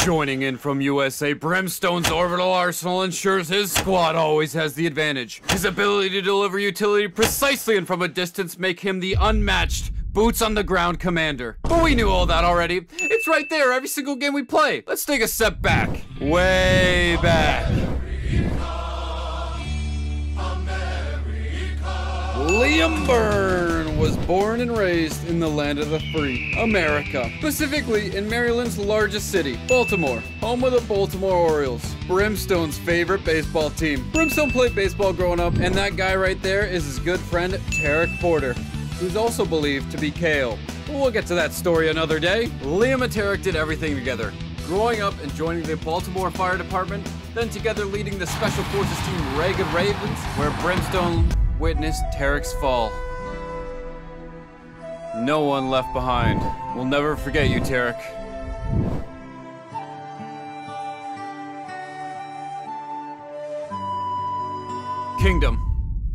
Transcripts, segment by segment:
Joining in from USA, Brimstone's orbital arsenal ensures his squad always has the advantage. His ability to deliver utility precisely and from a distance make him the unmatched boots on the ground commander. But we knew all that already. It's right there every single game we play. Let's take a step back. Way back. Liam Byrne was born and raised in the land of the free, America. Specifically in Maryland's largest city, Baltimore, home of the Baltimore Orioles, Brimstone's favorite baseball team. Brimstone played baseball growing up, and that guy right there is his good friend, Tarek Porter, who's also believed to be KO. But we'll get to that story another day. Liam and Tarek did everything together, growing up and joining the Baltimore Fire Department, then together leading the Special Forces team Ragged Ravens, where Brimstone witnessed Tarek's fall. No one left behind. We'll never forget you, Tarek. Kingdom.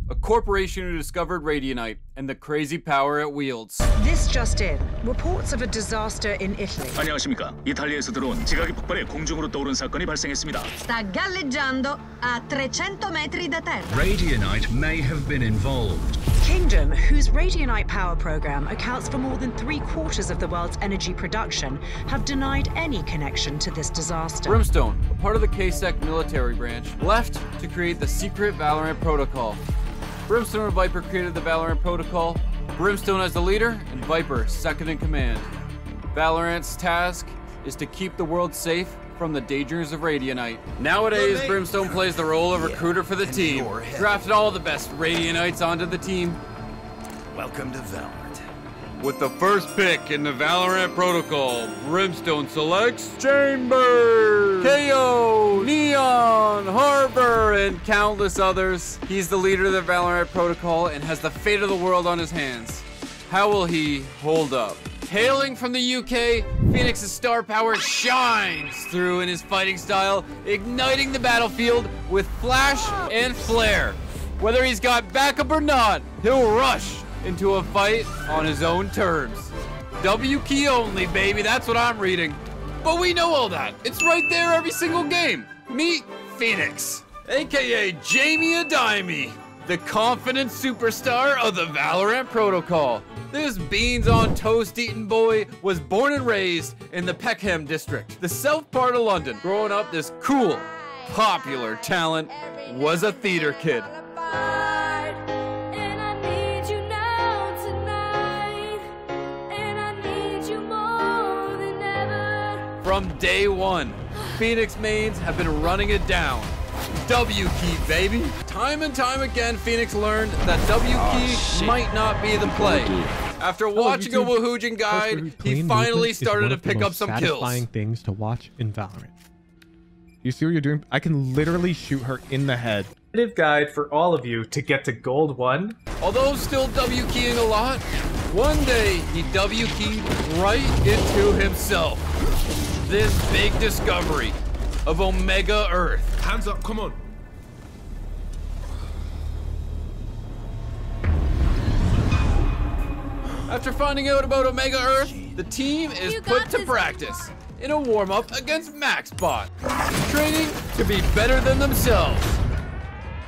A corporation who discovered radionite and the crazy power it wields. This just in. Reports of a disaster in Italy. 안녕하십니까. 이탈리아에서 들어온 지각이 폭발해 공중으로 떠오른 사건이 발생했습니다. Sta galleggiando a 300 metri da terra. Radionite may have been involved. Kingdom, whose radionite power program accounts for more than 3/4 of the world's energy production, have denied any connection to this disaster. Brimstone, a part of the KSEC military branch, left to create the secret Valorant protocol. Brimstone and Viper created the Valorant protocol, Brimstone as the leader, and Viper second in command. Valorant's task is to keep the world safe from the dangers of radionite. Nowadays, Brimstone plays the role of recruiter for the team, drafted all the best radionites onto the team. Welcome to Valorant. With the first pick in the Valorant protocol, Brimstone selects Chamber, KO, Neon, Harbor, and countless others. He's the leader of the Valorant protocol and has the fate of the world on his hands. How will he hold up? Hailing from the UK, Phoenix's star power shines through in his fighting style, igniting the battlefield with flash and flare. Whether he's got backup or not, he'll rush into a fight on his own terms. W key only, baby, that's what I'm reading. But we know all that. It's right there every single game. Meet Phoenix, aka Jamie Adime, the confident superstar of the Valorant protocol. This beans on toast eating boy was born and raised in the Peckham district, the south part of London. Growing up, this cool, popular talent was a theater kid. From day one, Phoenix mains have been running it down. W key, baby. Time and time again, Phoenix learned that W key might not be the play. After watching a Woohoojin guide, he finally started to pick up some kills. Satisfying things to watch in Valorant. You see what you're doing? I can literally shoot her in the head. Guide for all of you to get to Gold 1. Although still W keying a lot, one day he W keyed right into himself. This big discovery of Omega Earth. Hands up, come on. After finding out about Omega Earth, the team is put to practice in a warm-up against MaxBot, training to be better than themselves.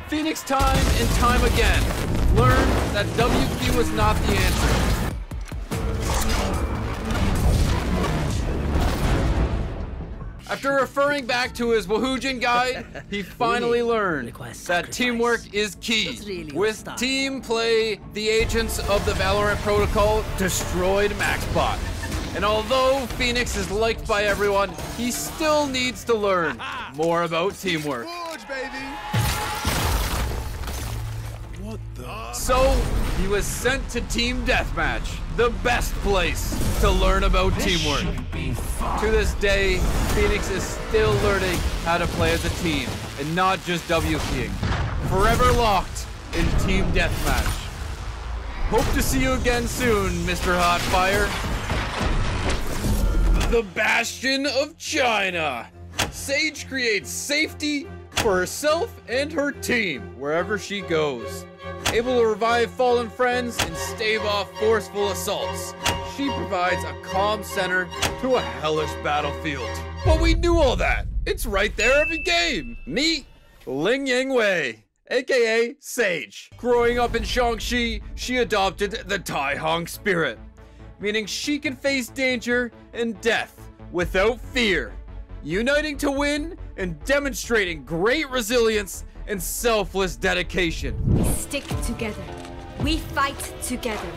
Phoenix time and time again learned that WQ was not the answer. After referring back to his Woohoojin guide, he finally learned that teamwork is key. With team play, the agents of the Valorant protocol destroyed MaxBot. And although Phoenix is liked by everyone, he still needs to learn more about teamwork. So, he was sent to Team Deathmatch, the best place to learn about teamwork. To this day, Phoenix is still learning how to play as a team, and not just W-keying. Forever locked in Team Deathmatch. Hope to see you again soon, Mr. Hotfire. The Bastion of China. Sage creates safety for herself and her team wherever she goes. Able to revive fallen friends and stave off forceful assaults, she provides a calm center to a hellish battlefield. But we knew all that. It's right there every game. Meet Ling Yang Wei, aka Sage. Growing up in Shaanxi, she adopted the Tai Hong spirit, meaning she can face danger and death without fear, uniting to win and demonstrating great resilience and selfless dedication. We stick together. We fight together.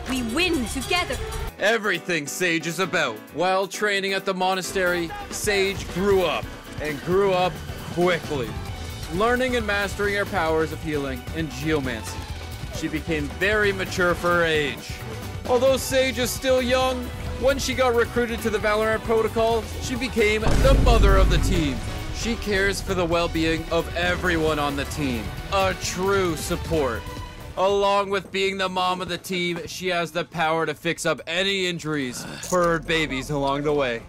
We win together. Everything Sage is about. While training at the monastery, Sage grew up, and grew up quickly. Learning and mastering her powers of healing and geomancy, she became very mature for her age. Although Sage is still young, when she got recruited to the Valorant protocol, she became the mother of the team. She cares for the well-being of everyone on the team. A true support. Along with being the mom of the team, she has the power to fix up any injuries for her babies along the way.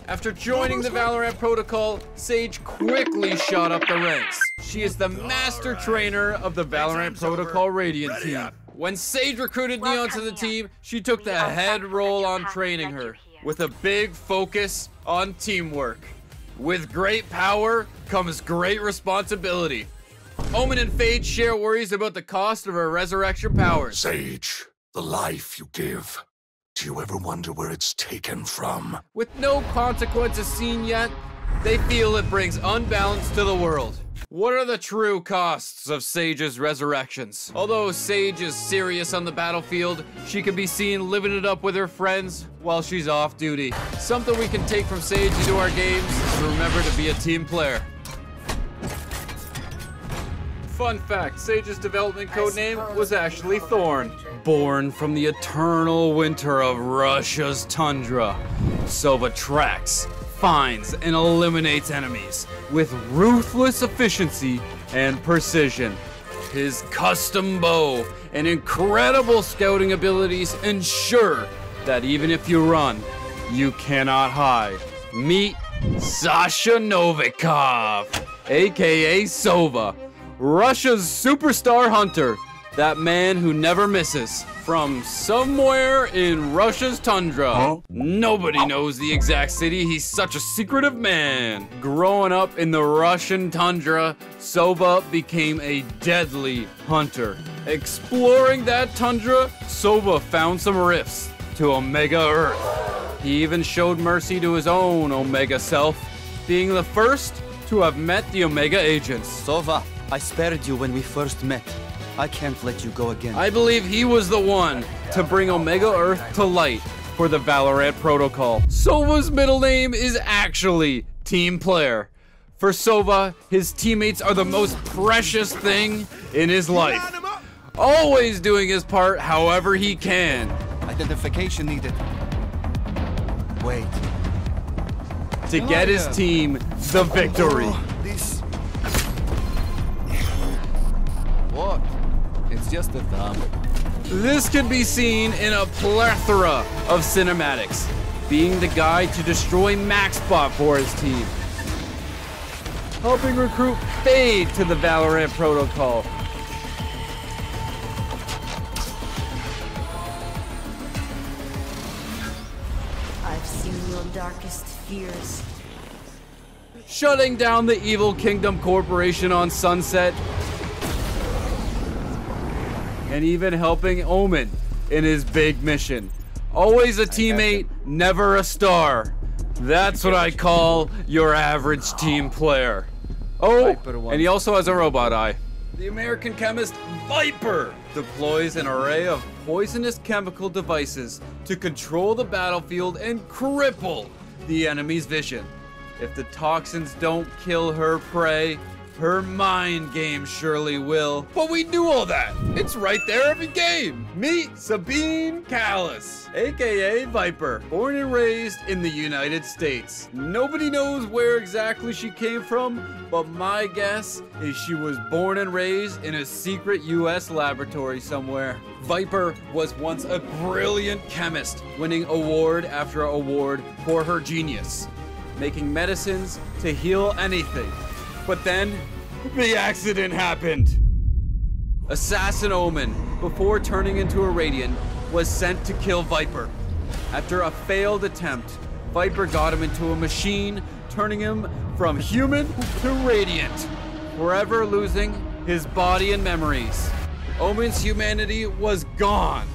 After joining the Valorant protocol, Sage quickly shot up the ranks. She is the master trainer of the Valorant protocol Radiant team. When Sage recruited Neon to the team, she took the head role on training her, with a big focus on teamwork. With great power comes great responsibility. Omen and Fade share worries about the cost of her resurrection powers. Sage, the life you give. Do you ever wonder where it's taken from? With no consequences seen yet, they feel it brings unbalance to the world. What are the true costs of Sage's resurrections? Although Sage is serious on the battlefield, she can be seen living it up with her friends while she's off duty. Something we can take from Sage into our games is to remember to be a team player. Fun fact, Sage's development codename was actually Thorn. Born from the eternal winter of Russia's tundra, Sova tracks, finds, and eliminates enemies with ruthless efficiency and precision. His custom bow and incredible scouting abilities ensure that even if you run, you cannot hide. Meet Sasha Novikov, aka Sova, Russia's superstar hunter, that man who never misses. From somewhere in Russia's tundra. Nobody knows the exact city, he's such a secretive man. Growing up in the Russian tundra, Sova became a deadly hunter. Exploring that tundra, Sova found some rifts to Omega Earth. He even showed mercy to his own Omega self, being the first to have met the Omega agents. Sova, I spared you when we first met. I can't let you go again. I believe he was the one to bring Omega Earth to light for the Valorant protocol. Sova's middle name is actually Team Player. For Sova, his teammates are the most precious thing in his life. Always doing his part however he can. Identification needed. Wait. To get his team the victory. What? It's just a thumb. This can be seen in a plethora of cinematics, being the guy to destroy MaxBot for his team, helping recruit Fade to the Valorant protocol, I've seen your darkest fears. shutting down the Evil Kingdom Corporation on Sunset, and even helping Omen in his big mission. Always a teammate, never a star. That's what I call your average team player. Oh, and he also has a robot eye. The American chemist Viper deploys an array of poisonous chemical devices to control the battlefield and cripple the enemy's vision. If the toxins don't kill her prey, her mind game surely will. But we knew all that. It's right there every game. Meet Sabine Callis, aka Viper, born and raised in the United States. Nobody knows where exactly she came from, but my guess is she was born and raised in a secret US laboratory somewhere. Viper was once a brilliant chemist, winning award after award for her genius, making medicines to heal anything. But then, the accident happened. Assassin Omen, before turning into a Radiant, was sent to kill Viper. After a failed attempt, Viper got him into a machine turning him from human to radiant, forever losing his body and memories. Omen's humanity was gone.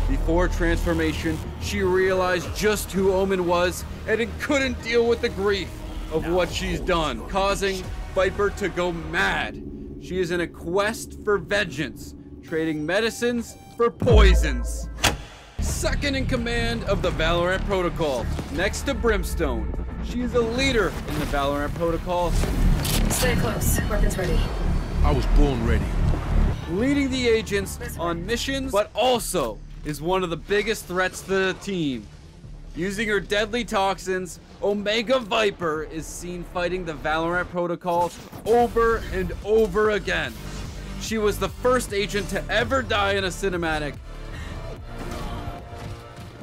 Before transformation, she realized just who Omen was and it couldn't deal with the grief of what she's done, causing Viper to go mad. She is in a quest for vengeance, trading medicines for poisons. Second in command of the Valorant Protocol, next to Brimstone. She is a leader in the Valorant Protocol. Stay close. Weapons ready. I was born ready. Leading the agents on missions, but also is one of the biggest threats to the team. Using her deadly toxins, Omega Viper is seen fighting the Valorant Protocol over and over again. She was the first agent to ever die in a cinematic.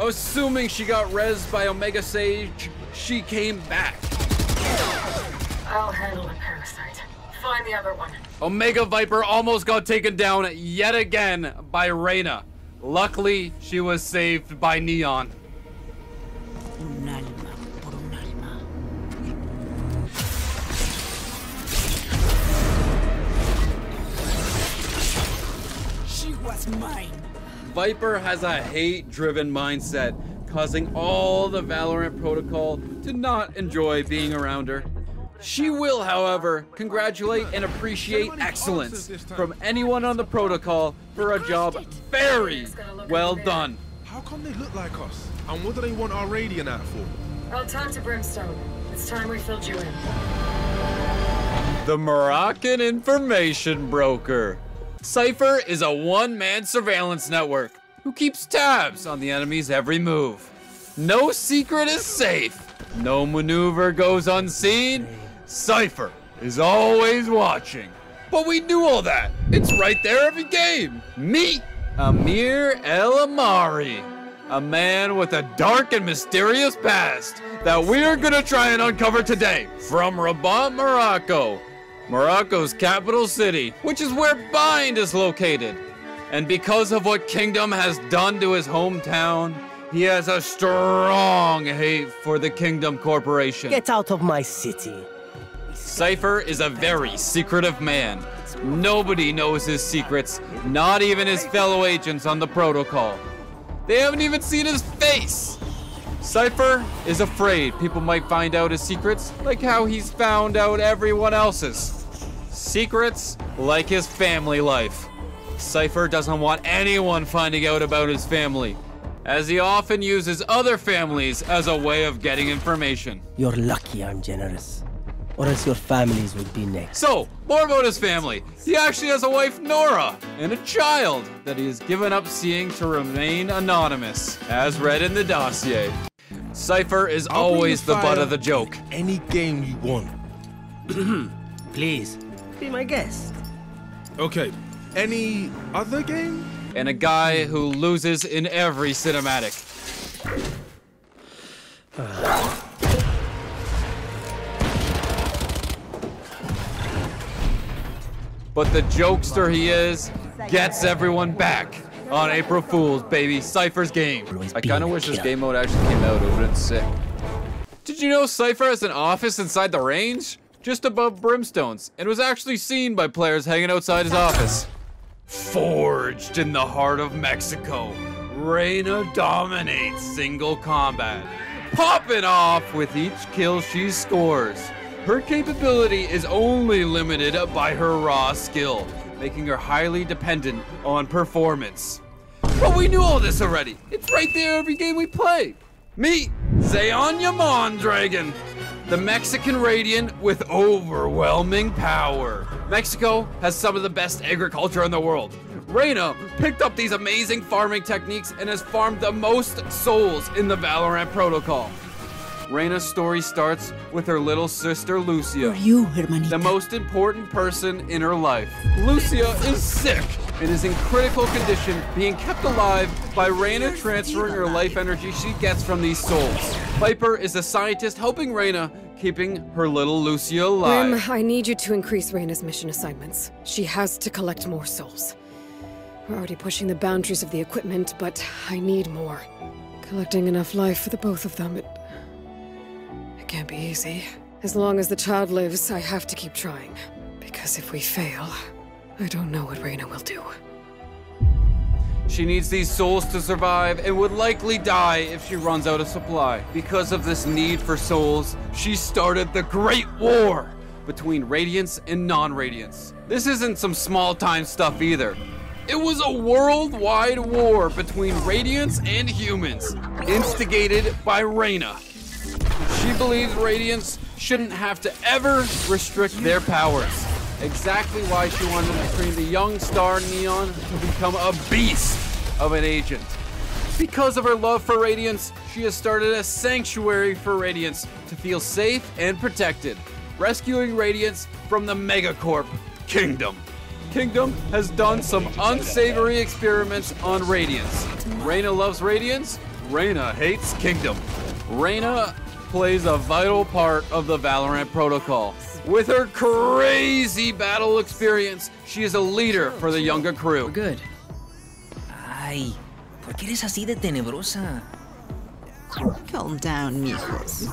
Assuming she got rezzed by Omega Sage, she came back. I'll handle the parasite. Find the other one. Omega Viper almost got taken down yet again by Reyna. Luckily, she was saved by Neon. Un alma por un alma. She was mine. Viper has a hate-driven mindset, causing all the Valorant Protocol to not enjoy being around her. She will, however, congratulate and appreciate excellence from anyone on the protocol for a job very well done. How come they look like us? And what do they want our radiant out for? I'll talk to Brimstone. It's time we filled you in. The Moroccan information broker. Cypher is a one-man surveillance network who keeps tabs on the enemy's every move. No secret is safe. No maneuver goes unseen. Cypher is always watching. But we knew all that. It's right there every game. Meet Amir El Amari, a man with a dark and mysterious past that we're gonna try and uncover today from Rabat, Morocco. Morocco's capital city, which is where Bind is located. And because of what Kingdom has done to his hometown, he has a strong hate for the Kingdom Corporation. Get out of my city. Cypher is a very secretive man. Nobody knows his secrets, not even his fellow agents on the protocol. They haven't even seen his face. Cypher is afraid people might find out his secrets, like how he's found out everyone else's. Secrets like his family life. Cypher doesn't want anyone finding out about his family, as he often uses other families as a way of getting information. You're lucky I'm generous, or else your families would be next. So, more about his family. He actually has a wife, Nora, and a child that he has given up seeing to remain anonymous, as read in the dossier. Cypher is always the butt of the joke. Any game you want. Please, be my guest. Okay, any other game? And a guy who loses in every cinematic. But the jokester he is gets everyone back on April Fool's, baby. Cypher's game. I kind of wish this game mode actually came out. It would have been sick. Did you know Cypher has an office inside the range? Just above Brimstone's, and was actually seen by players hanging outside his office. Forged in the heart of Mexico, Reyna dominates single combat, popping off with each kill she scores. Her capability is only limited by her raw skill, making her highly dependent on performance. But we knew all this already. It's right there every game we play. Meet Zeonya Mondragon, the Mexican Radiant with overwhelming power. Mexico has some of the best agriculture in the world. Reyna picked up these amazing farming techniques and has farmed the most souls in the Valorant Protocol. Reyna's story starts with her little sister, Lucia, the most important person in her life. Lucia is sick and is in critical condition, being kept alive by Reyna transferring her life energy she gets from these souls. Viper is a scientist helping Reyna, keeping her little Lucia alive. I need you to increase Reyna's mission assignments. She has to collect more souls. We're already pushing the boundaries of the equipment, but I need more. Collecting enough life for the both of them, it can't be easy. As long as the child lives, I have to keep trying. Because if we fail, I don't know what Reyna will do. She needs these souls to survive and would likely die if she runs out of supply. Because of this need for souls, she started the Great War between Radiants and non-Radiants. This isn't some small-time stuff either. It was a worldwide war between Radiants and humans, instigated by Reyna. She believes Radiants shouldn't have to ever restrict their powers. Exactly why she wanted to train the young star Neon to become a beast of an agent. Because of her love for Radiants, she has started a sanctuary for Radiants to feel safe and protected, rescuing Radiants from the Megacorp Kingdom. Kingdom has done some unsavory experiments on Radiants. Reyna loves Radiants, Reyna hates Kingdom. Reyna plays a vital part of the Valorant protocol. With her crazy battle experience, she is a leader for the younger crew. We're good. Ay, ¿por qué eres así de tenebrosa? Calm down, mijos.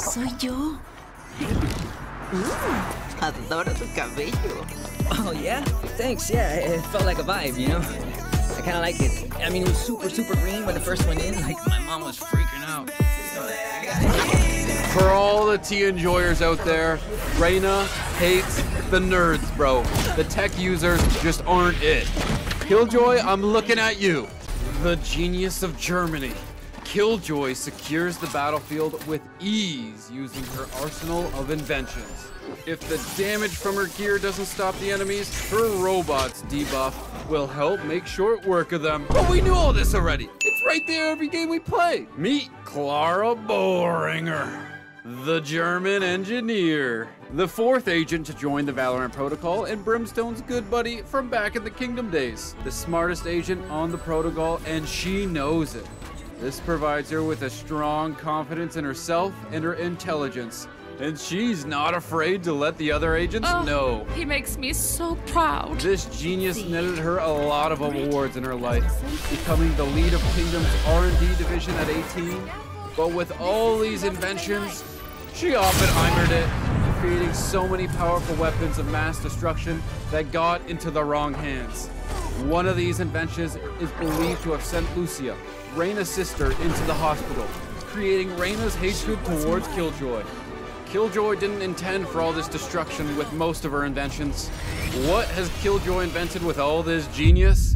Soy yo. Adoro tu cabello. Oh, yeah? Thanks, yeah. It felt like a vibe, you know? I kind of like it. I mean, it was super, super green when it first went in. Like, my mom was freaking out. For all the tea enjoyers out there, Reyna hates the nerds, bro. The tech users just aren't it. Killjoy, I'm looking at you. The genius of Germany. Killjoy secures the battlefield with ease using her arsenal of inventions. If the damage from her gear doesn't stop the enemies, her robot's debuff will help make short work of them. But we knew all this already. It's right there every game we play. Meet Clara Boehringer, the German engineer. The fourth agent to join the Valorant protocol and Brimstone's good buddy from back in the Kingdom days. The smartest agent on the protocol, and she knows it. This provides her with a strong confidence in herself and her intelligence. And she's not afraid to let the other agents know. He makes me so proud. This genius netted her a lot of awards in her life, becoming the lead of Kingdom's R&D division at 18. But with all these inventions, she Oppenheimered it, creating so many powerful weapons of mass destruction that got into the wrong hands. One of these inventions is believed to have sent Lucia, Reyna's sister, into the hospital, creating Reyna's hatred towards Killjoy. Killjoy didn't intend for all this destruction with most of her inventions. What has Killjoy invented with all this genius?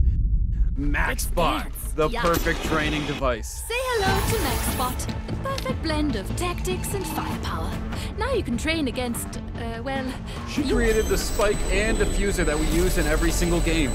MaxBot, the perfect training device. Say hello to MaxBot, the perfect blend of tactics and firepower. Now you can train against, well... She created the spike and diffuser that we use in every single game.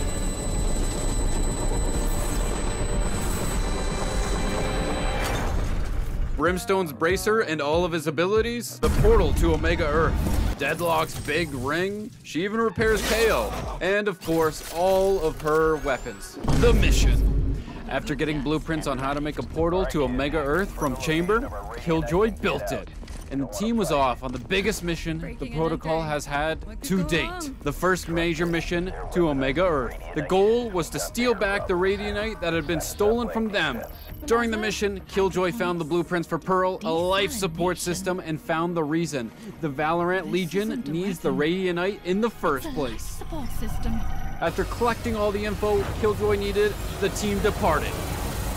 Brimstone's bracer and all of his abilities, the portal to Omega Earth, Deadlock's big ring, she even repairs KO, and of course, all of her weapons. The mission. After getting blueprints on how to make a portal to Omega Earth from Chamber, Killjoy built it. And the team was off on the biggest mission the protocol has had to date. The first major mission to Omega Earth. The goal was to steal back the Radianite that had been stolen from them. During the mission, Killjoy found the blueprints for Pearl, a life support system, and found the reason. The Valorant Legion needs the Radianite in the first place. After collecting all the info Killjoy needed, the team departed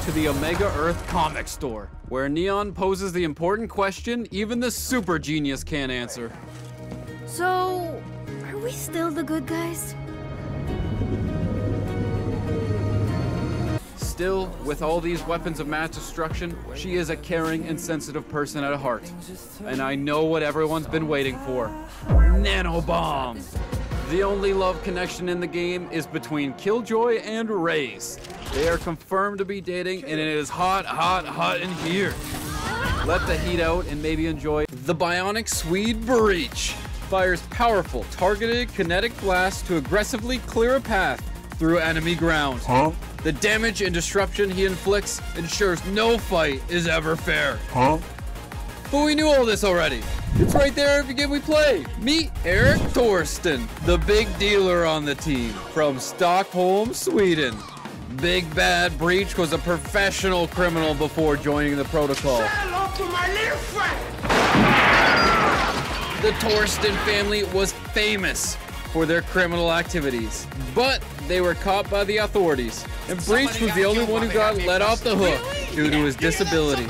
to the Omega Earth comic store, where Neon poses the important question even the super genius can't answer. So, are we still the good guys? Still, with all these weapons of mass destruction, she is a caring and sensitive person at heart. And I know what everyone's been waiting for. Nanobomb! The only love connection in the game is between Killjoy and Raze. They are confirmed to be dating, and it is hot, hot, hot in here. Let the heat out and maybe enjoy the Bionic Swede Breach. Fires powerful, targeted kinetic blasts to aggressively clear a path through enemy ground. The damage and disruption he inflicts ensures no fight is ever fair. But we knew all this already. It's right there every game we play. Meet Eric Torsten, the big dealer on the team from Stockholm, Sweden. Big Bad Breach was a professional criminal before joining the protocol. Say hello to my little friend. The Torsten family was famous for their criminal activities, but they were caught by the authorities, and Breach was the only one who got let off the hook due to his disability.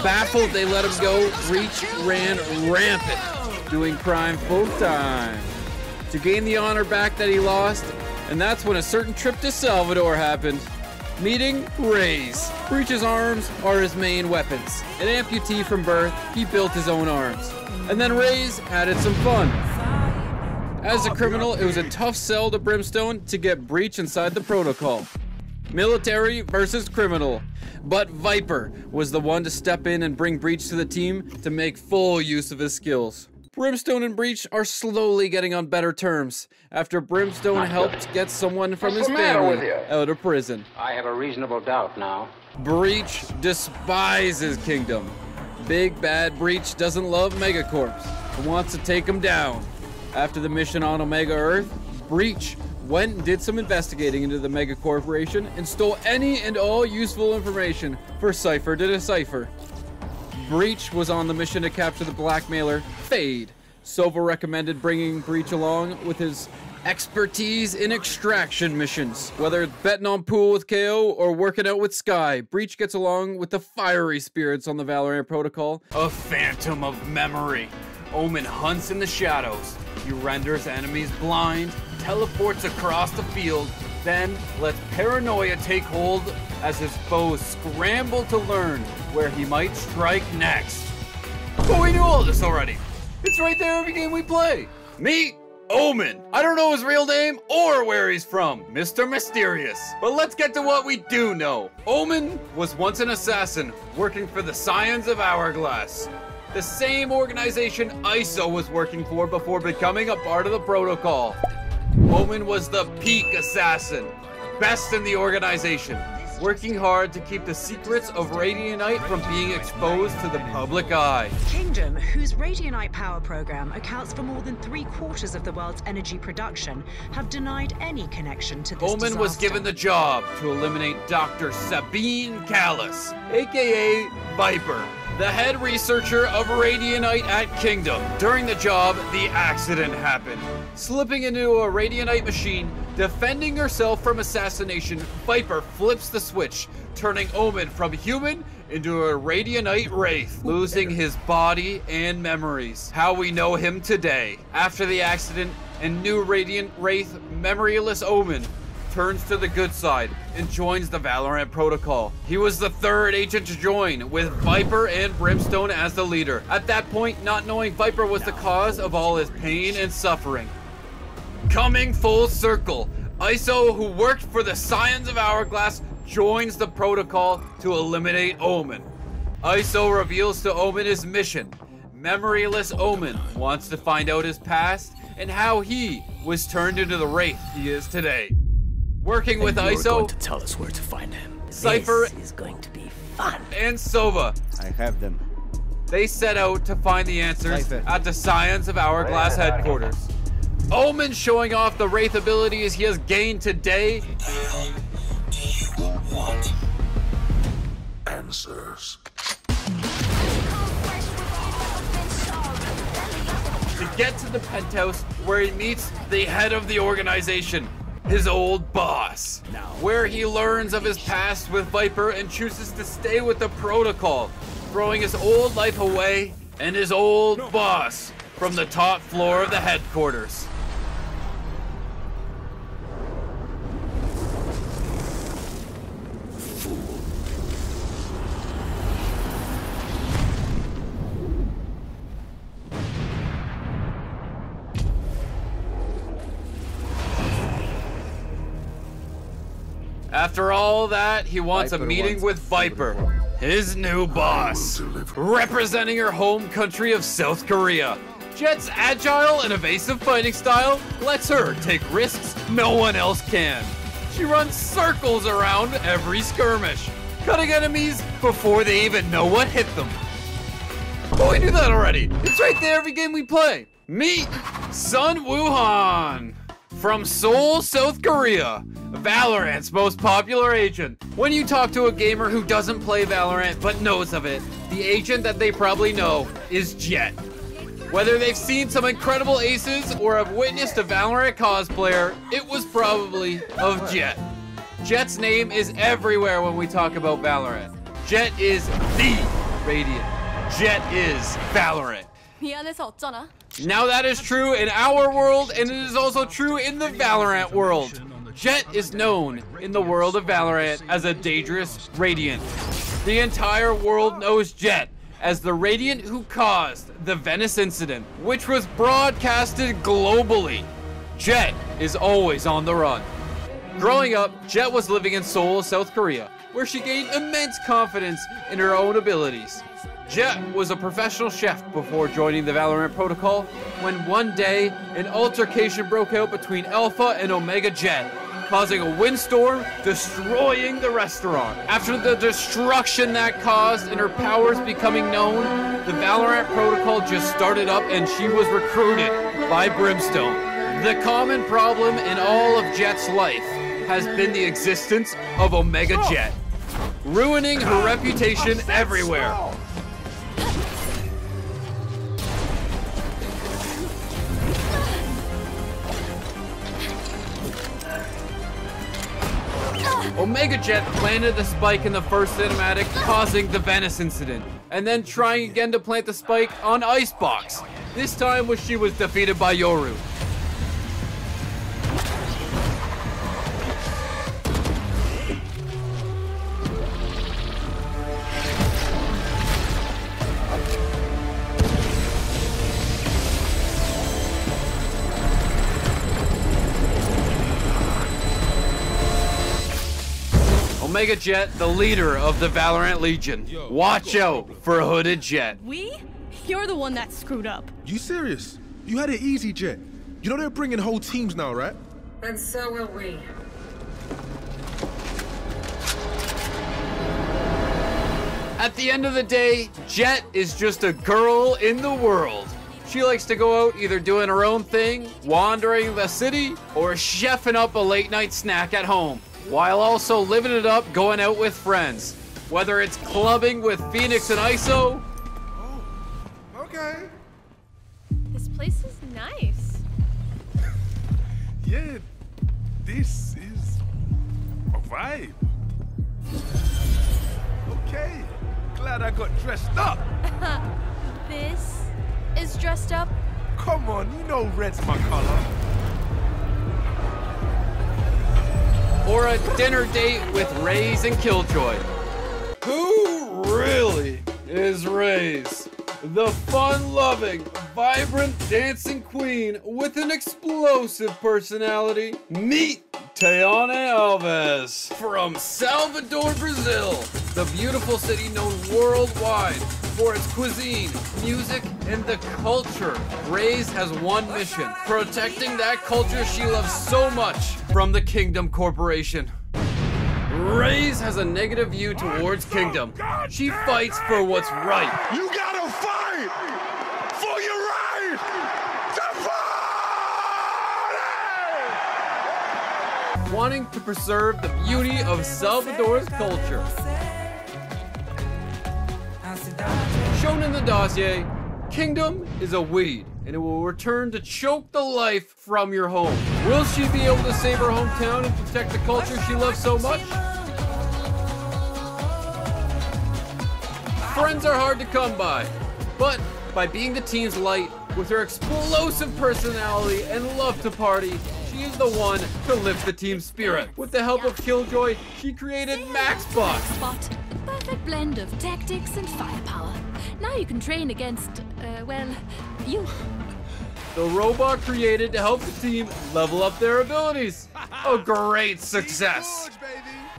Baffled, they let him go. Breach ran rampant, doing crime full time to gain the honor back that he lost, and that's when a certain trip to Salvador happened. Meeting Reyes. Breach's arms are his main weapons. An amputee from birth, he built his own arms. And then Reyes added some fun. As a criminal, it was a tough sell to Brimstone to get Breach inside the protocol. Military versus criminal. But Viper was the one to step in and bring Breach to the team to make full use of his skills. Brimstone and Breach are slowly getting on better terms after Brimstone helped get someone from his family out of prison. I have a reasonable doubt now. Breach despises Kingdom. Big bad Breach doesn't love Megacorps and wants to take him down. After the mission on Omega Earth, Breach went and did some investigating into the Mega Corporation and stole any and all useful information for Cypher to decipher. Breach was on the mission to capture the blackmailer, Fade. Sova recommended bringing Breach along with his expertise in extraction missions. Whether it's betting on pool with KO or working out with Sky, Breach gets along with the fiery spirits on the Valorant protocol. A phantom of memory. Omen hunts in the shadows. He renders enemies blind, teleports across the field, then lets paranoia take hold as his foes scramble to learn where he might strike next. But we knew all this already. It's right there every game we play. Meet Omen. I don't know his real name or where he's from, Mr. Mysterious. But let's get to what we do know. Omen was once an assassin working for the Scions of Hourglass, the same organization ISO was working for before becoming a part of the protocol. Omen was the peak assassin, best in the organization, working hard to keep the secrets of Radianite from being exposed to the public eye. Kingdom, whose Radianite power program accounts for more than 3/4 of the world's energy production, have denied any connection to this Omen disaster. was given the job to eliminate Dr. Sabine Callis, aka Viper, the head researcher of Radianite at Kingdom. During the job, the accident happened. Slipping into a Radianite machine, defending herself from assassination, Viper flips the switch, turning Omen from human into a Radianite Wraith, losing his body and memories. How we know him today. After the accident, a new Radiant Wraith, memoryless Omen, turns to the good side and joins the Valorant protocol. He was the third agent to join, with Viper and Brimstone as the leader. At that point, not knowing Viper was the cause of all his pain and suffering. Coming full circle, ISO, who worked for the Scions of Hourglass, joins the protocol to eliminate Omen. ISO reveals to Omen his mission. Memoryless Omen wants to find out his past and how he was turned into the Wraith he is today. Working with You're ISO, going to tell us where to find him. Cypher This is going to be fun. and Sova. I have them. They set out to find the answers at the Scions of Hourglass headquarters. Omen showing off the Wraith abilities he has gained today. Want answers. To get to the penthouse where he meets the head of the organization, his old boss, where he learns of his past with Viper and chooses to stay with the protocol, throwing his old life away and his old boss from the top floor of the headquarters. After all that, he wants a meeting with Viper, his new boss, representing her home country of South Korea. Jet's agile and evasive fighting style lets her take risks no one else can. She runs circles around every skirmish, cutting enemies before they even know what hit them. But we knew that already. It's right there every game we play. Meet Sun Woohan. From Seoul, South Korea, Valorant's most popular agent. When you talk to a gamer who doesn't play Valorant but knows of it, the agent that they probably know is Jet. Whether they've seen some incredible aces or have witnessed a Valorant cosplayer, it was probably of Jett. Jett's name is everywhere when we talk about Valorant. Jett is the Radiant. Jett is Valorant. 미안해서 어쩌나? Now that is true in our world, and it is also true in the Valorant world. Jett is known in the world of Valorant as a dangerous Radiant. The entire world knows Jett as the Radiant who caused the Venice incident, which was broadcasted globally. Jett is always on the run. Growing up, Jett was living in Seoul, South Korea, where she gained immense confidence in her own abilities. Jett was a professional chef before joining the Valorant protocol, when one day, an altercation broke out between Alpha and Omega Jett, causing a windstorm, destroying the restaurant. After the destruction that caused and her powers becoming known, the Valorant protocol just started up and she was recruited by Brimstone. The common problem in all of Jett's life has been the existence of Omega Jett, ruining her reputation everywhere. Omega Jett planted the spike in the first cinematic, causing the Venice incident, and then trying again to plant the spike on Icebox. This time when she was defeated by Yoru. Omega Jett, the leader of the Valorant Legion. Watch out for Hooded Jett. We? You're the one that screwed up. You serious? You had it easy, Jett. You know they're bringing whole teams now, right? And so will we. At the end of the day, Jett is just a girl in the world. She likes to go out either doing her own thing, wandering the city, or chefing up a late night snack at home, while also living it up going out with friends. Whether it's clubbing with Phoenix and ISO. Oh, okay. This place is nice. Yeah, this is a vibe. Okay, glad I got dressed up. This is dressed up? Come on, you know red's my color. Or a dinner date with Raze and Killjoy. Who really is Raze? The fun-loving, vibrant dancing queen with an explosive personality. Meet Tayane Alves from Salvador, Brazil, the beautiful city known worldwide for its cuisine, music, and the culture. Raze has one mission: protecting that culture she loves so much from the Kingdom Corporation. Raze has a negative view towards Kingdom. She fights for what's right. You gotta fight for your right to party! Wanting to preserve the beauty of Salvador's culture. Shown in the dossier, Kingdom is a weed, and it will return to choke the life from your home. Will she be able to save her hometown and protect the culture she loves so much? Friends are hard to come by, but by being the team's light, with her explosive personality and love to party, she is the one to lift the team's spirit. With the help of Killjoy, she created Maxbox. Spot, the perfect blend of tactics and firepower. Now you can train against, well, you. The robot created to help the team level up their abilities. A great success.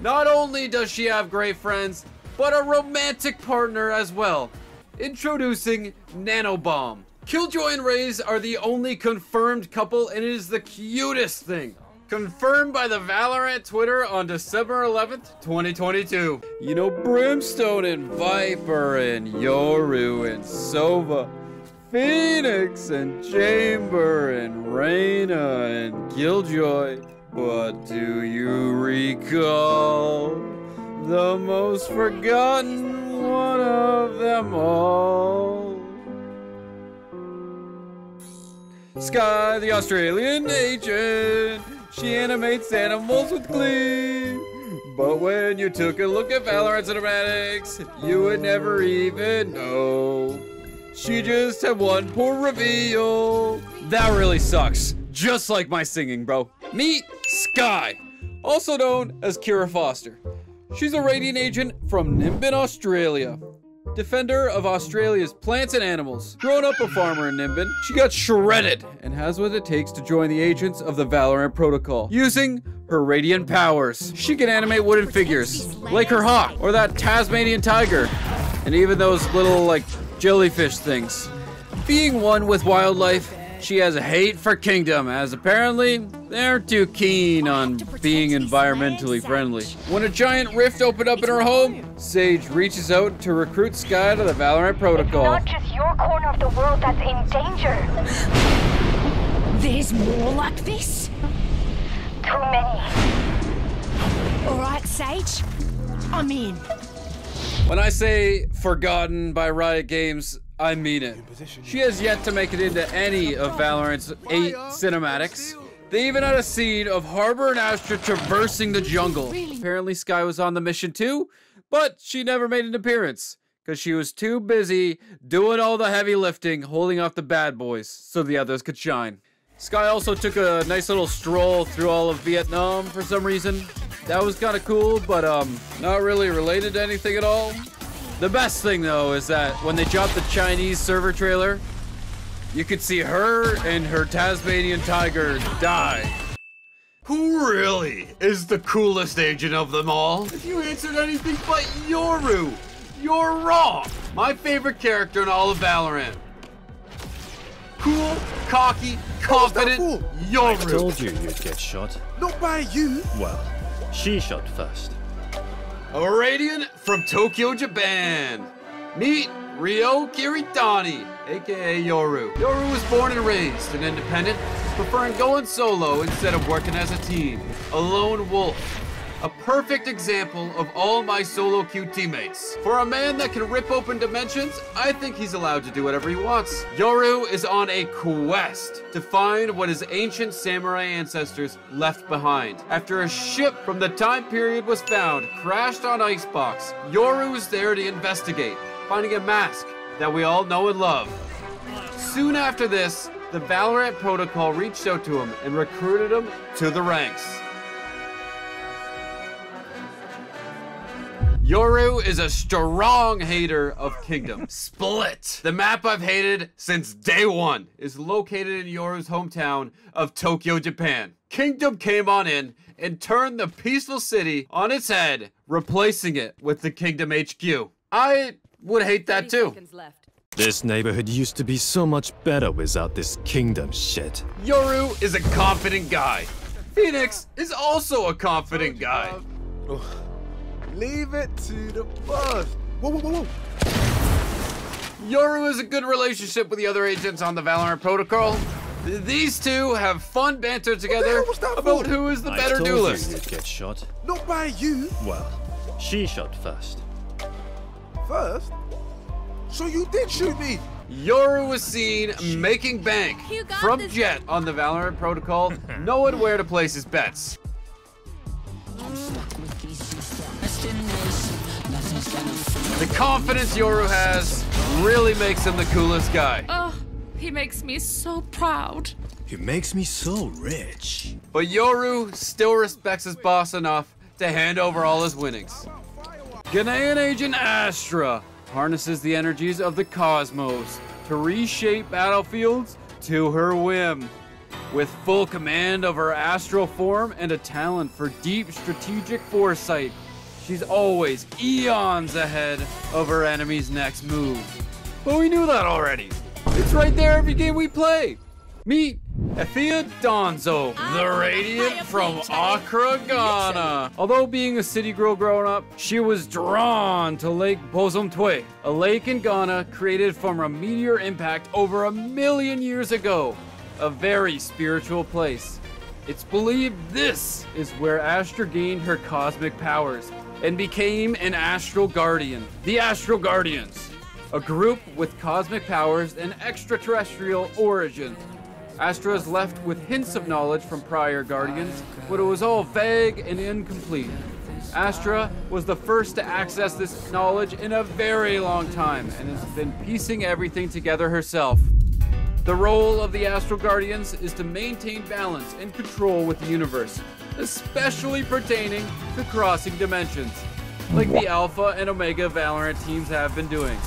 Not only does she have great friends, but a romantic partner as well. Introducing Nanobomb. Killjoy and Raze are the only confirmed couple, and it is the cutest thing. Confirmed by the Valorant Twitter on December 11th, 2022. You know, Brimstone and Viper and Yoru and Sova, Phoenix and Chamber and Reyna and Killjoy. But do you recall the most forgotten one of them all? Sky, the Australian agent. She animates animals with glee. But when you took a look at Valorant cinematics, you would never even know. She just had one poor reveal. That really sucks. Just like my singing, bro. Meet Sky, also known as Kira Foster. She's a Radiant agent from Nimbin, Australia. Defender of Australia's plants and animals. Grown up a farmer in Nimbin, she got shredded and has what it takes to join the agents of the Valorant protocol. Using her radiant powers, she can animate wooden figures, like her hawk, or that Tasmanian tiger, and even those little, like, jellyfish things. Being one with wildlife, she has a hate for Kingdom, as apparently they're too keen on being environmentally friendly. When a giant rift opened up in her home, Sage reaches out to recruit Sky to the Valorant protocol. It's not just your corner of the world that's in danger. There's more like this? Too many. All right, Sage. I'm in. When I say forgotten by Riot Games, I mean it. She has yet to make it into any of Valorant's 8 cinematics. They even had a scene of Harbor and Astra traversing the jungle. Apparently Sky was on the mission too, but she never made an appearance because she was too busy doing all the heavy lifting, holding off the bad boys so the others could shine. Sky also took a nice little stroll through all of Vietnam for some reason. That was kind of cool, but not really related to anything at all. The best thing though is that when they dropped the Chinese server trailer, you could see her and her Tasmanian tiger die. Who really is the coolest agent of them all? If you answered anything but Yoru, you're wrong. My favorite character in all of Valorant. Cool, cocky, confident Yoru. I told you you'd get shot. Not by you. Well, she shot first. A Radiant from Tokyo, Japan. Meet Ryo Kiritani, aka Yoru. Yoru was born and raised an independent, preferring going solo instead of working as a team. A lone wolf. A perfect example of all my solo queue teammates. For a man that can rip open dimensions, I think he's allowed to do whatever he wants. Yoru is on a quest to find what his ancient samurai ancestors left behind. After a ship from the time period was found, crashed on Icebox, Yoru is there to investigate, finding a mask that we all know and love. Soon after this, the Valorant protocol reached out to him and recruited him to the ranks. Yoru is a strong hater of Kingdom. Split. The map I've hated since day one is located in Yoru's hometown of Tokyo, Japan. Kingdom came on in and turned the peaceful city on its head, replacing it with the Kingdom HQ. I would hate that too. This neighborhood used to be so much better without this Kingdom shit. Yoru is a confident guy. Phoenix is also a confident guy. Leave it to the boss. Whoa, whoa, whoa, whoa. Yoru has a good relationship with the other agents on the Valorant protocol. These two have fun banter together about who is the better duelist. I told you you'd get shot. Not by you. Well, she shot first. First? So you did shoot me. Yoru was seen making bank from Jet on the Valorant protocol, knowing where to place his bets. The confidence Yoru has really makes him the coolest guy. Oh, he makes me so proud. He makes me so rich. But Yoru still respects his boss enough to hand over all his winnings. Ghanaian agent Astra harnesses the energies of the cosmos to reshape battlefields to her whim. With full command of her astral form and a talent for deep strategic foresight, she's always eons ahead of her enemy's next move. But we knew that already. It's right there every game we play. Meet Efia Donzo, the Radiant from Accra, Ghana. Although being a city girl growing up, she was drawn to Lake Bosumtwe, a lake in Ghana created from a meteor impact over 1 million years ago. A very spiritual place. It's believed this is where Astra gained her cosmic powers and became an Astral Guardian. The Astral Guardians, a group with cosmic powers and extraterrestrial origin. Astra is left with hints of knowledge from prior Guardians, but it was all vague and incomplete. Astra was the first to access this knowledge in a very long time and has been piecing everything together herself. The role of the Astral Guardians is to maintain balance and control with the universe, especially pertaining to crossing dimensions, like the Alpha and Omega Valorant teams have been doing.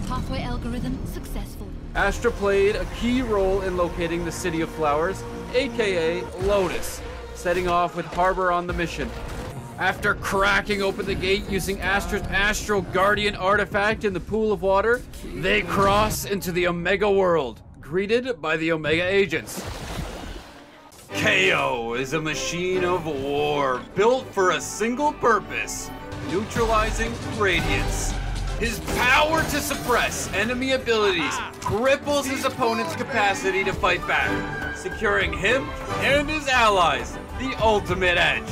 Pathway algorithm successful. Astra played a key role in locating the City of Flowers, aka Lotus, setting off with Harbor on the mission. After cracking open the gate using Astra's Astral Guardian artifact in the pool of water, they cross into the Omega world, greeted by the Omega agents. KO is a machine of war built for a single purpose: neutralizing radiance. His power to suppress enemy abilities cripples his opponent's capacity to fight back, securing him and his allies the ultimate edge.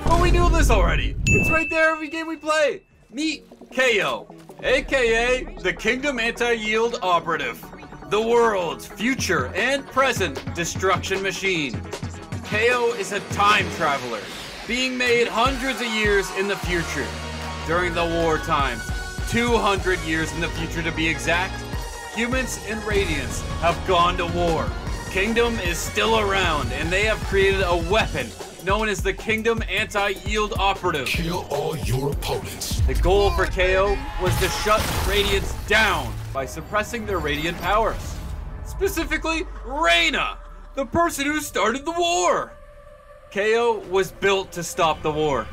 But we knew this already. It's right there every game we play. Meet KO, aka the Kingdom Anti-Yield Operative, the world's future and present destruction machine. KO is a time traveler, being made hundreds of years in the future. During the war times, 200 years in the future to be exact, humans and Radiants have gone to war. Kingdom is still around, and they have created a weapon known as the Kingdom Anti-Yield Operative. Kill all your opponents. The goal for KO was to shut Radiants down by suppressing their Radiant powers. Specifically, Reyna, the person who started the war. KO was built to stop the war.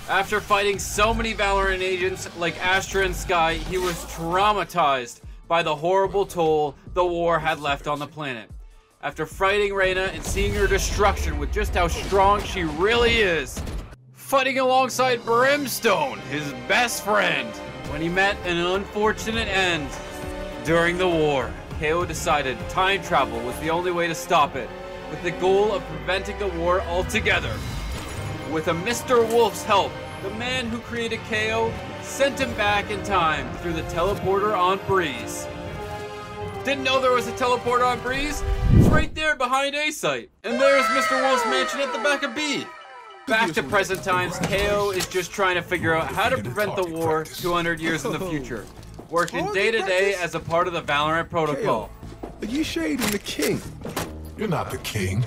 After fighting so many Valorant agents like Astra and Sky, he was traumatized by the horrible toll the war had left on the planet. After fighting Reyna and seeing her destruction with just how strong she really is, fighting alongside Brimstone, his best friend, when he met an unfortunate end during the war, KO decided time travel was the only way to stop it, with the goal of preventing the war altogether. With a Mr. Wolf's help, the man who created KO sent him back in time through the teleporter on Breeze. Didn't know there was a teleporter on Breeze? It's right there behind A-Site. And there's Mr. Wolf's mansion at the back of B. Back to present times, KO is just trying to figure out how to prevent the war 200 years in the future, working day to day as a part of the Valorant protocol. Are you shading the king? You're not the king.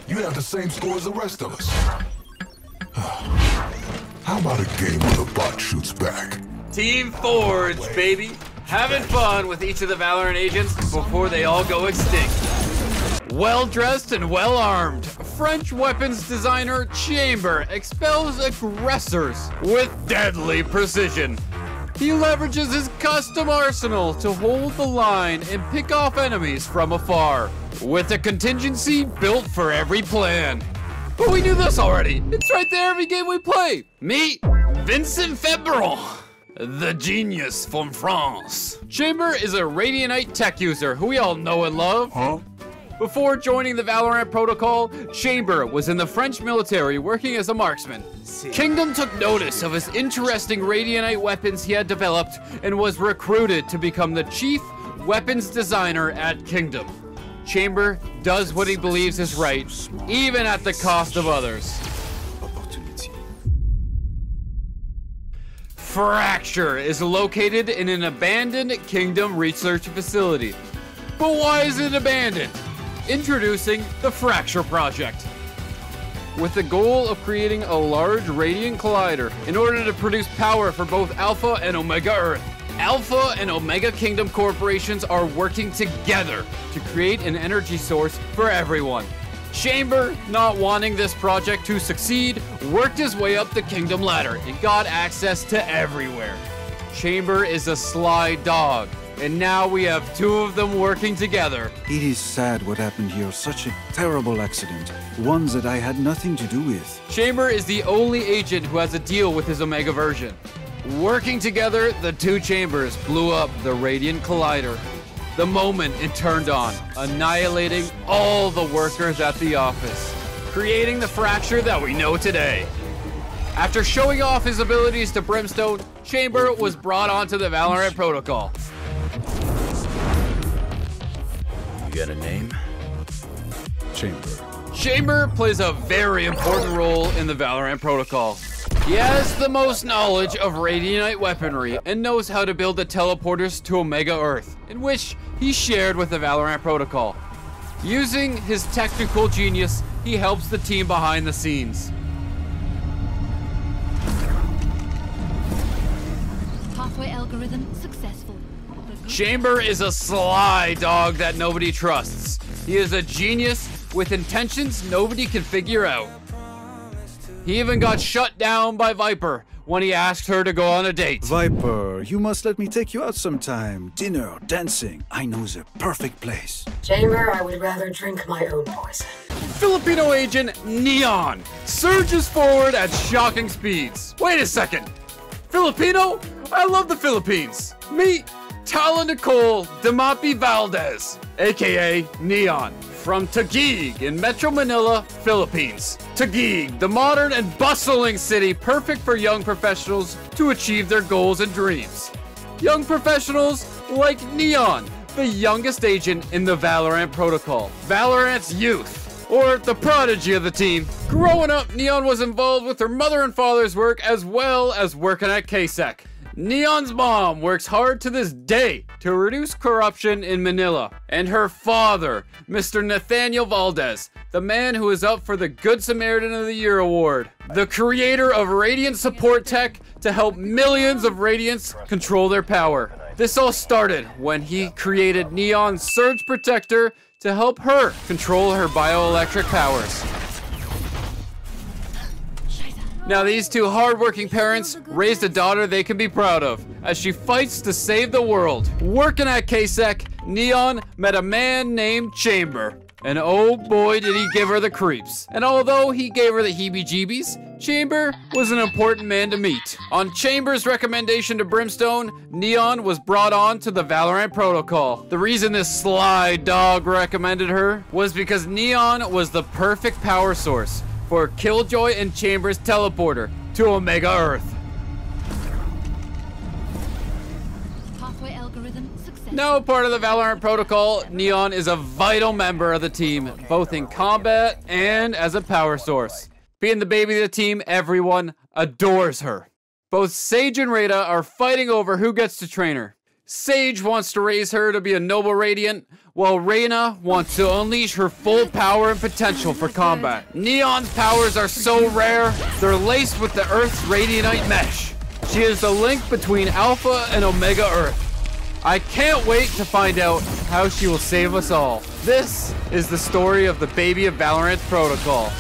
You have the same score as the rest of us. How about a game where the bot shoots back? Team Forge, baby. Having fun with each of the Valorant agents before they all go extinct. Well-dressed and well-armed, French weapons designer Chamber expels aggressors with deadly precision. He leverages his custom arsenal to hold the line and pick off enemies from afar, with a contingency built for every plan. But we knew this already. It's right there every game we play. Meet Vincent Febron, the genius from France. Chamber is a Radianite tech user who we all know and love. Before joining the Valorant protocol, Chamber was in the French military working as a marksman. Kingdom took notice of his interesting Radianite weapons he had developed and was recruited to become the chief weapons designer at Kingdom. Chamber does what he believes is right, even at the cost of others. Fracture is located in an abandoned Kingdom research facility. But why is it abandoned? Introducing the Fracture Project. With the goal of creating a large radiant collider in order to produce power for both Alpha and Omega Earth. Alpha and Omega Kingdom corporations are working together to create an energy source for everyone. Chamber, not wanting this project to succeed, worked his way up the Kingdom ladder and got access to everywhere. Chamber is a sly dog, and now we have two of them working together. It is sad what happened here, such a terrible accident, one that I had nothing to do with. Chamber is the only agent who has a deal with his Omega version. Working together, the two chambers blew up the Radiant Collider. The moment it turned on, annihilating all the workers at the office, creating the fracture that we know today. After showing off his abilities to Brimstone, Chamber was brought onto the Valorant protocol. You got a name? Chamber. Chamber plays a very important role in the Valorant protocol. He has the most knowledge of Radiantite weaponry and knows how to build the teleporters to Omega Earth, in which he shared with the Valorant protocol. Using his technical genius, he helps the team behind the scenes. Pathway algorithm successful. Chamber is a sly dog that nobody trusts. He is a genius with intentions nobody can figure out. He even got shut down by Viper when he asked her to go on a date. Viper, you must let me take you out sometime. Dinner, dancing. I know the perfect place. Chamber, I would rather drink my own poison. Filipino agent Neon surges forward at shocking speeds. Wait a second. Filipino? I love the Philippines. Meet Tala Nicole Damapi Valdez, aka Neon, from Taguig in Metro Manila, Philippines. Taguig, the modern and bustling city perfect for young professionals to achieve their goals and dreams. Young professionals like Neon, the youngest agent in the Valorant protocol. Valorant's youth, or the prodigy of the team. Growing up, Neon was involved with her mother and father's work as well as working at KSEC. Neon's mom works hard to this day to reduce corruption in Manila. And her father, Mr. Nathaniel Valdez, the man who is up for the Good Samaritan of the Year award. The creator of Radiant support tech to help millions of Radiants control their power. This all started when he created Neon's Surge Protector to help her control her bioelectric powers. Now these two hardworking parents raised a daughter they can be proud of as she fights to save the world. Working at KSEC, Neon met a man named Chamber. And oh boy did he give her the creeps. And although he gave her the heebie-jeebies, Chamber was an important man to meet. On Chamber's recommendation to Brimstone, Neon was brought on to the Valorant protocol. The reason this sly dog recommended her was because Neon was the perfect power source for Killjoy and Chamber's teleporter to Omega Earth. Pathway algorithm success. Now a part of the Valorant protocol, Neon is a vital member of the team, both in combat and as a power source. Being the baby of the team, everyone adores her. Both Sage and Rada are fighting over who gets to train her. Sage wants to raise her to be a noble Radiant, while Reyna wants to unleash her full power and potential for combat. Neon's powers are so rare, they're laced with the Earth's Radiantite mesh. She is the link between Alpha and Omega Earth. I can't wait to find out how she will save us all. This is the story of the baby of Valorant's protocol.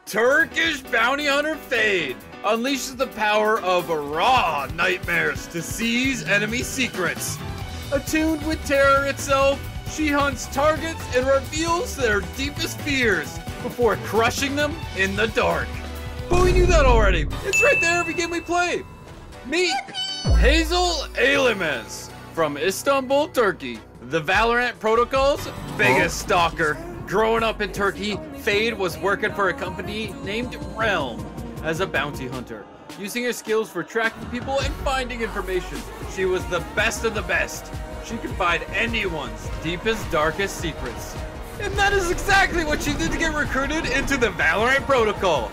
Turkish bounty hunter Fade unleashes the power of raw nightmares to seize enemy secrets. Attuned with terror itself, she hunts targets and reveals their deepest fears before crushing them in the dark. But we knew that already. It's right there every game we play. Meet Hazel Ailemez from Istanbul, Turkey, the Valorant protocol's biggest stalker. Growing up in Turkey, Fade was working for a company named Realm as a bounty hunter, using her skills for tracking people and finding information. She was the best of the best. She could find anyone's deepest, darkest secrets. And that is exactly what she did to get recruited into the Valorant protocol.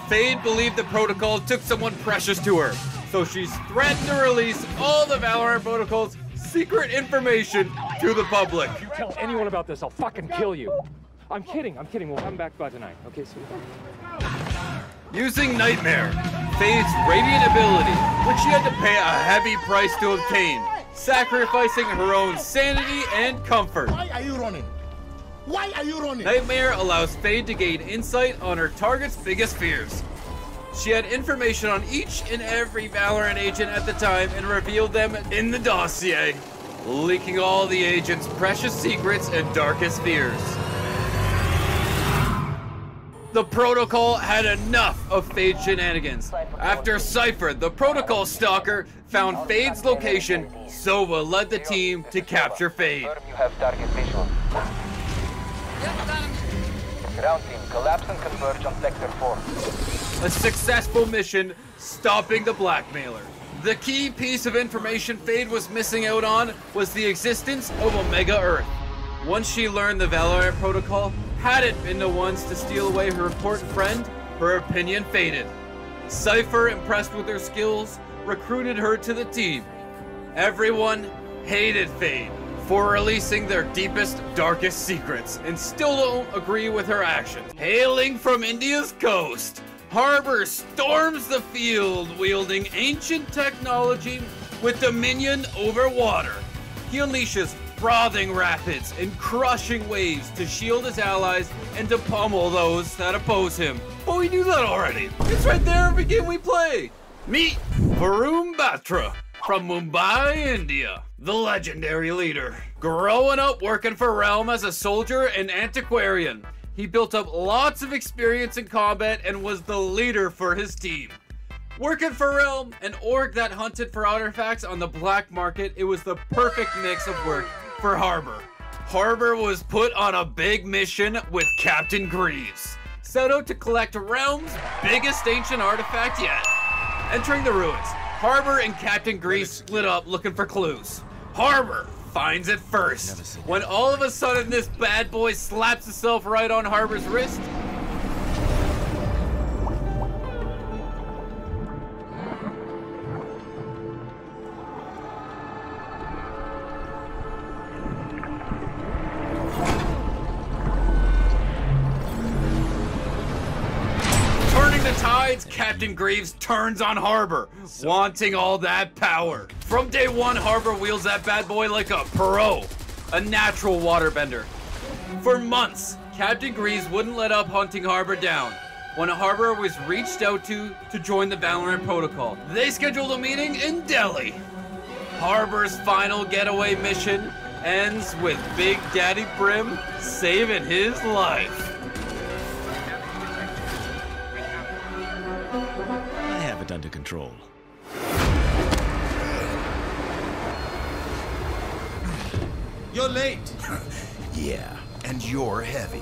Fade believed the protocol took someone precious to her, so she's threatened to release all the Valorant protocol's secret information to the public. If you tell anyone about this, I'll fucking kill you. I'm kidding. We'll come back by tonight. Okay, sweetheart? Using Nightmare, Fade's radiant ability, which she had to pay a heavy price to obtain, sacrificing her own sanity and comfort. Why are you running? Why are you running? Nightmare allows Fade to gain insight on her target's biggest fears. She had information on each and every Valorant agent at the time and revealed them in the dossier, leaking all the agents' precious secrets and darkest fears. The protocol had enough of Fade shenanigans. After Cypher, the protocol stalker, found Fade's location, Sova led the team to capture Fade. Ground team, collapse and converge on Sector 4. A successful mission stopping the blackmailer. The key piece of information Fade was missing out on was the existence of Omega Earth. Once she learned the Valorant protocol hadn't been the ones to steal away her important friend, her opinion faded. Cypher, impressed with her skills, recruited her to the team. Everyone hated Fade for releasing their deepest, darkest secrets and still don't agree with her actions. Hailing from India's coast, Harbor storms the field, wielding ancient technology with dominion over water. He unleashes frothing rapids and crushing waves to shield his allies and to pummel those that oppose him. But we knew that already. It's right there every game we play. Meet Varun Batra from Mumbai, India, the legendary leader. Growing up working for Realm as a soldier and antiquarian, he built up lots of experience in combat and was the leader for his team. Working for Realm, an org that hunted for artifacts on the black market, it was the perfect mix of work for Harbor. Harbor was put on a big mission with Captain Greaves, set out to collect Realm's biggest ancient artifact yet. Entering the ruins, Harbor and Captain Greaves split up looking for clues. Harbor finds it first, when all of a sudden this bad boy slaps himself right on Harbor's wrist. Turning the tides, Captain Greaves turns on Harbor, wanting all that power. From day one, Harbor wields that bad boy like a pro, a natural waterbender. For months, Captain Greaves wouldn't let up hunting Harbor down. When Harbor was reached out to join the Valorant protocol, they scheduled a meeting in Delhi. Harbor's final getaway mission ends with Big Daddy Brim saving his life. I have it under control. You're late. Yeah, and you're heavy.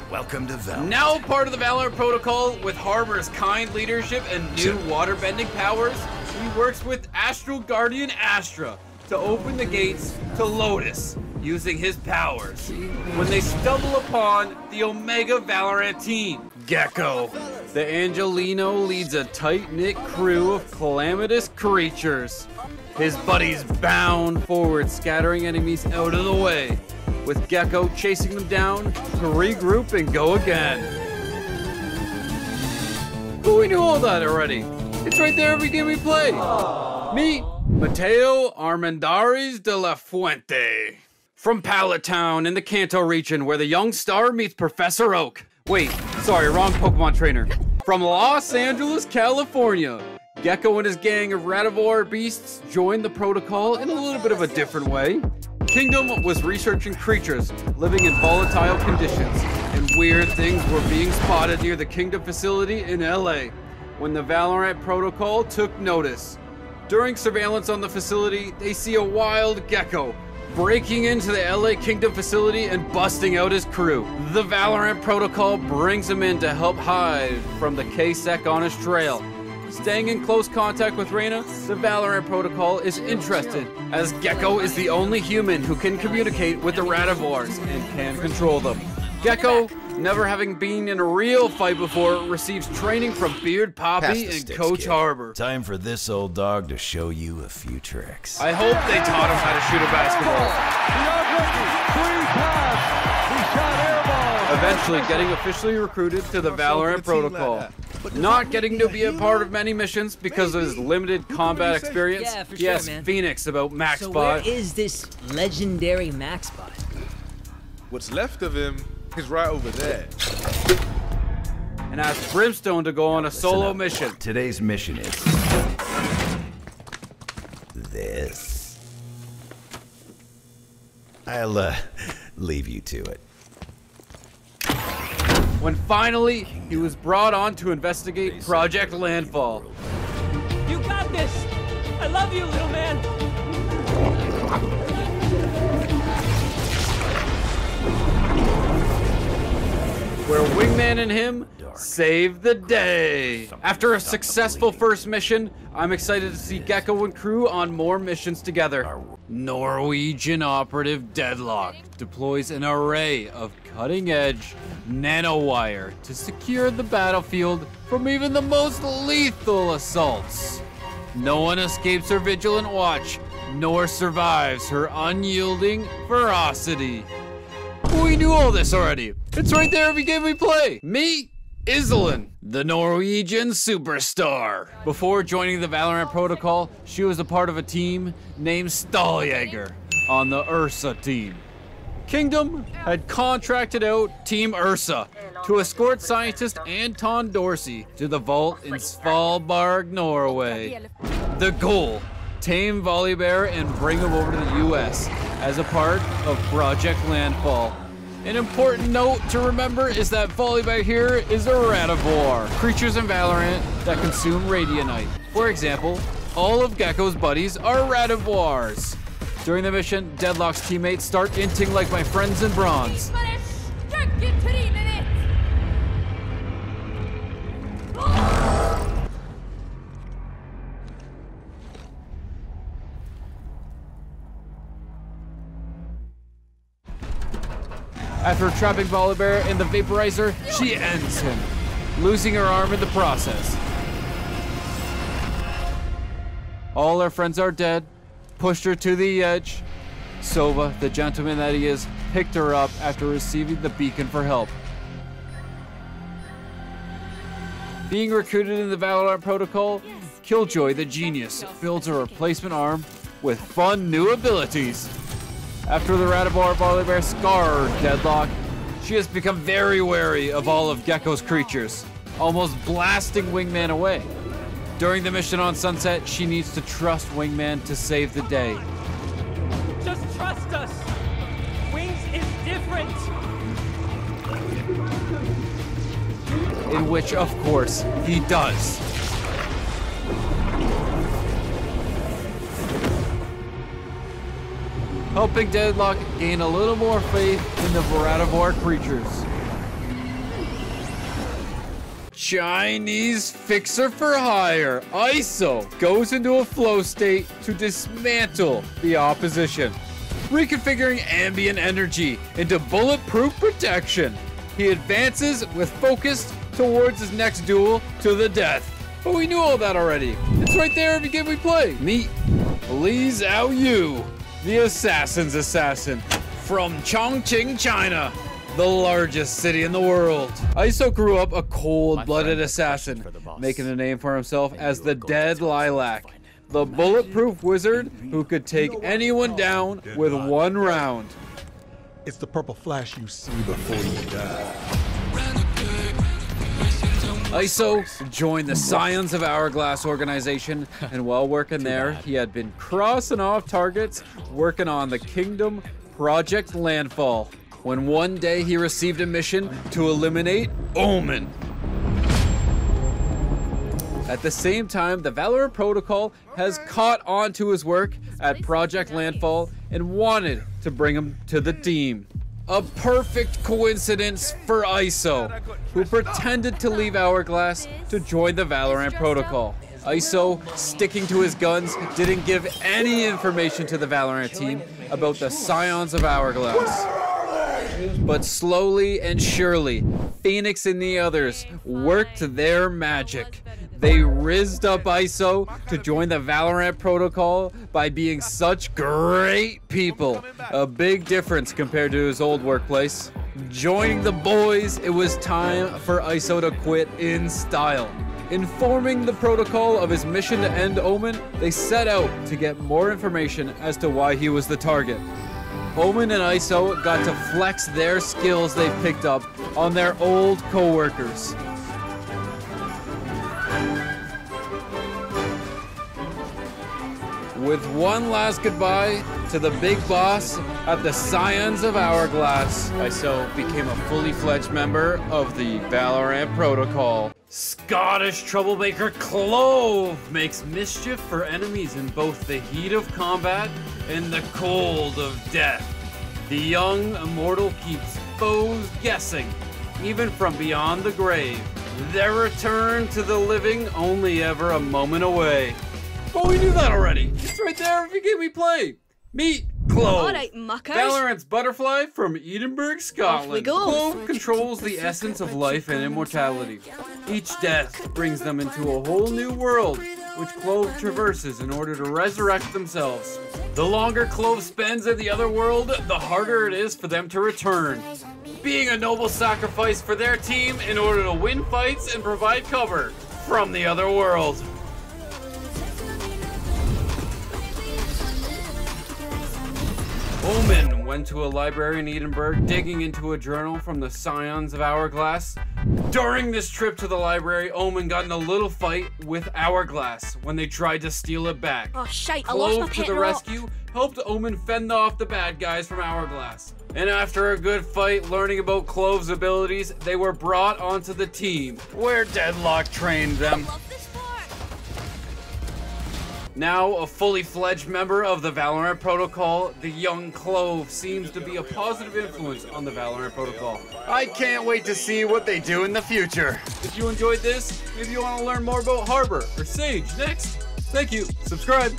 Welcome to Valorant. Now part of the Valorant protocol, with Harbor's kind leadership and new waterbending powers, he works with Astral Guardian Astra to open the gates to Lotus using his powers. When they stumble upon the Omega Valorant team, Gecko, the Angelino leads a tight-knit crew of calamitous creatures. His buddies bound forward, scattering enemies out of the way, with Gecko chasing them down to regroup and go again. But we knew all that already. It's right there every game we play. Meet Mateo Armendariz de la Fuente. From Pallet Town in the Kanto region, where the young star meets Professor Oak. Wait, sorry, wrong Pokemon trainer. From Los Angeles, California, Gecko and his gang of Radivore beasts joined the protocol in a little bit of a different way. Kingdom was researching creatures living in volatile conditions, and weird things were being spotted near the Kingdom facility in LA when the Valorant protocol took notice. During surveillance on the facility, they see a wild Gecko breaking into the LA Kingdom facility and busting out his crew. The Valorant protocol brings him in to help hide from the K-Sec on his trail. Staying in close contact with Reyna, the Valorant protocol is interested, as Gecko is the only human who can communicate with the Radivores and can control them. Gecko, never having been in a real fight before, receives training from Beard Poppy and Coach Harbor. Time for this old dog to show you a few tricks. I hope they taught him how to shoot a basketball. Eventually getting officially recruited to the Valorant protocol. Not getting to be a part of many missions because of his limited combat experience. Yeah, for he asks sure, man. Phoenix about MaxBot. So where is this legendary MaxBot? What's left of him is right over there. And asks Brimstone to go on a solo mission. Today's mission is this. I'll leave you to it. When finally, he was brought on to investigate Project Landfall. You got this! I love you, little man! where Wingman and him save the day. After a successful first mission, I'm excited to see Gecko and crew on more missions together. Norwegian operative Deadlock deploys an array of cutting-edge nanowire to secure the battlefield from even the most lethal assaults. No one escapes her vigilant watch, nor survives her unyielding ferocity. We knew all this already. It's right there every game we play. Me, Iselin, the Norwegian superstar. Before joining the Valorant protocol, she was a part of a team named Stahljager on the Ursa team. Kingdom had contracted out Team Ursa to escort scientist Anton Dorsey to the vault in Svalbard, Norway. The goal: tame Volibear and bring him over to the US as a part of Project Landfall. An important note to remember is that Volibear here is a radivore, creatures in Valorant that consume radionite. For example, all of Gecko's buddies are radivores. During the mission, Deadlock's teammates start inting like my friends in bronze. After trapping Volibear in the vaporizer, she ends him, losing her arm in the process. All her friends are dead, pushed her to the edge. Sova, the gentleman that he is, picked her up after receiving the beacon for help. Being recruited in the Valorant protocol, Killjoy the genius builds a replacement arm with fun new abilities. After the radivore Volibear scarred Deadlock, she has become very wary of all of Gecko's creatures, almost blasting Wingman away. During the mission on Sunset, she needs to trust Wingman to save the day. Just trust us. Wings is different. In which, of course, he does. Helping Deadlock gain a little more faith in the radivore creatures. Chinese fixer for hire, ISO, goes into a flow state to dismantle the opposition, reconfiguring ambient energy into bulletproof protection. He advances with focus towards his next duel to the death. But we knew all that already. It's right there every game we play. Meet Li Zhao Yu, the assassin's assassin, from Chongqing, China, the largest city in the world. ISO grew up a cold-blooded assassin, making a name for himself as the Dead Lilac, the bulletproof wizard who could take anyone down with one round. It's the purple flash you see before you die. ISO joined the Scions of Hourglass organization, and while working there, he had been crossing off targets working on the Kingdom Project Landfall, when one day he received a mission to eliminate Omen. At the same time, the Valorant Protocol has caught on to his work at Project Landfall and wanted to bring him to the team. A perfect coincidence for ISO, who pretended to leave Hourglass to join the Valorant Protocol. ISO, sticking to his guns, didn't give any information to the Valorant team about the Scions of Hourglass. But slowly and surely, Phoenix and the others worked their magic. They rizzed up ISO to join the Valorant Protocol by being such great people. A big difference compared to his old workplace. Joining the boys, it was time for ISO to quit in style. Informing the protocol of his mission to end Omen, they set out to get more information as to why he was the target. Omen and ISO got to flex their skills they've picked up on their old co-workers. With one last goodbye to the big boss at the Scions of Hourglass, ISO became a fully fledged member of the Valorant Protocol. Scottish troublemaker Clove makes mischief for enemies in both the heat of combat and the cold of death. The young immortal keeps foes guessing even from beyond the grave. Their return to the living only ever a moment away. Oh, we knew that already. It's right there if you gave me play. Meet Clove. Alright, muckers. Valorant's butterfly from Edinburgh, Scotland. Off we go. Clove controls the essence of life and immortality. Each death brings them into a whole new world, which Clove traverses in order to resurrect themselves. The longer Clove spends in the other world, the harder it is for them to return, being a noble sacrifice for their team in order to win fights and provide cover from the other world. Omen went to a library in Edinburgh, digging into a journal from the Scions of Hourglass. During this trip to the library, Omen got in a little fight with Hourglass when they tried to steal it back. Oh shite, I lost my Clove to the pet rock. rescue helped Omen fend off the bad guys from Hourglass. And after a good fight, learning about Clove's abilities, they were brought onto the team, where Deadlock trained them. Now a fully fledged member of the Valorant Protocol, the young Clove seems to be a positive influence on the Valorant Protocol. I can't wait to see what they do in the future. If you enjoyed this, maybe you want to learn more about Harbor or Sage next. Thank you. Subscribe.